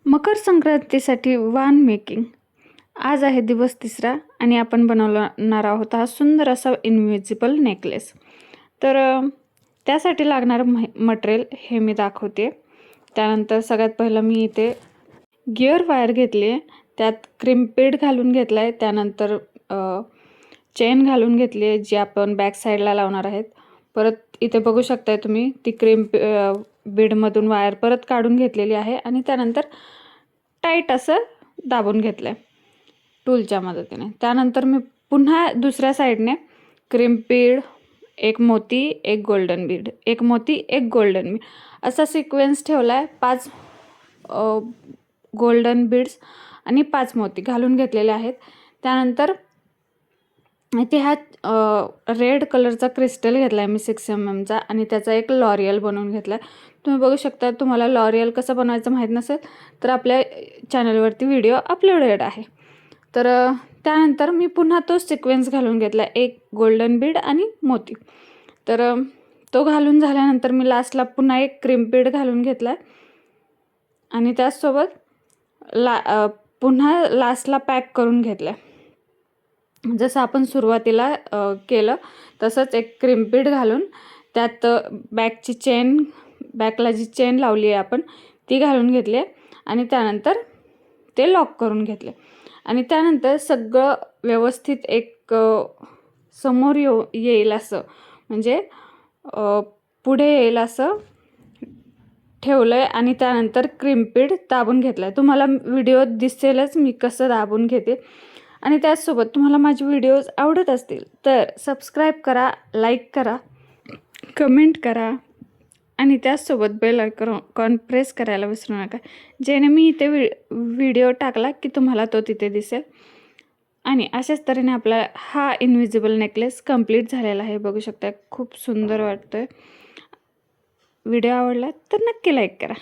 मकर संक्रांतीसाठी वाण मेकिंग. आज आहे दिवस तिसरा आणि आपण बनवणार आहोत हा सुंदर असा इनविजिबल नेकलेस. तर त्यासाठी लागणारं मटेरियल हे मी दाखवते. त्यानंतर सगळ्यात पहिलं मी इथे गिअर वायर घेतली आहे, त्यात क्रिम्पेड घालून घेतला आहे. त्यानंतर चेन घालून घेतली आहे जी आपण बॅक साईडला लावणार आहेत. परत इथे बघू शकताय तुम्ही ती बीडमधून वायर परत काढून घेतलेली आहे आणि त्यानंतर टाईट असं दाबून घेतलं आहे टूलच्या मदतीने. त्यानंतर मी पुन्हा दुसऱ्या साईडने क्रिम्पेड, एक मोती, एक गोल्डन बीड, एक मोती, एक गोल्डन बीड असा सिक्वेन्स ठेवला आहे. 5 गोल्डन बीड्स आणि 5 मोती घालून घेतलेले आहेत. त्यानंतर इथे हा रेड कलरचा क्रिस्टल घेतला आहे मी 6 mm चा आणि त्याचा एक लॉरियल बनवून घेतला आहे. तुम्ही बघू शकता. तुम्हाला लॉरियल कसं बनवायचं माहीत नसेल तर आपल्या चॅनलवरती व्हिडिओ अपलोडेड आहे. तर त्यानंतर मी पुन्हा तो सिक्वेन्स घालून घेतला, एक गोल्डन बीड आणि मोती. तर तो घालून झाल्यानंतर मी लास्टला पुन्हा एक क्रिम्पेड घालून घेतला आणि त्याचसोबत पुन्हा लास्टला पॅक करून घेतला. जसं आपण सुरुवातीला केलं तसंच एक क्रिम्पेड घालून त्यात बॅकला जी चेन लावली आहे आपण ती घालून घेतली आणि त्यानंतर ते लॉक करून घेतले. आणि त्यानंतर सगळं व्यवस्थित एक समोर येईल असं, म्हणजे पुढे येईल असं ठेवलं आहे आणि त्यानंतर क्रिम्पेड दाबून घेतला आहे. तुम्हाला व्हिडिओत दिसेलच मी कसं दाबून घेते. आणि त्याचसोबत तुम्हाला माझे व्हिडिओज आवडत असतील तर सबस्क्राईब करा, लाईक करा, कमेंट करा आणि त्याचसोबत बेल आयकॉन प्रेस करायला विसरू नका, जेणे मी इथे व्हिडिओ टाकला की तुम्हाला तो तिथे दिसेल. आणि अशाच तऱ्हेने आपला हा इनविजिबल नेकलेस कंप्लीट झालेला आहे. बघू शकता, खूप सुंदर वाटतोय. व्हिडिओ आवडला तर नक्की लाईक करा.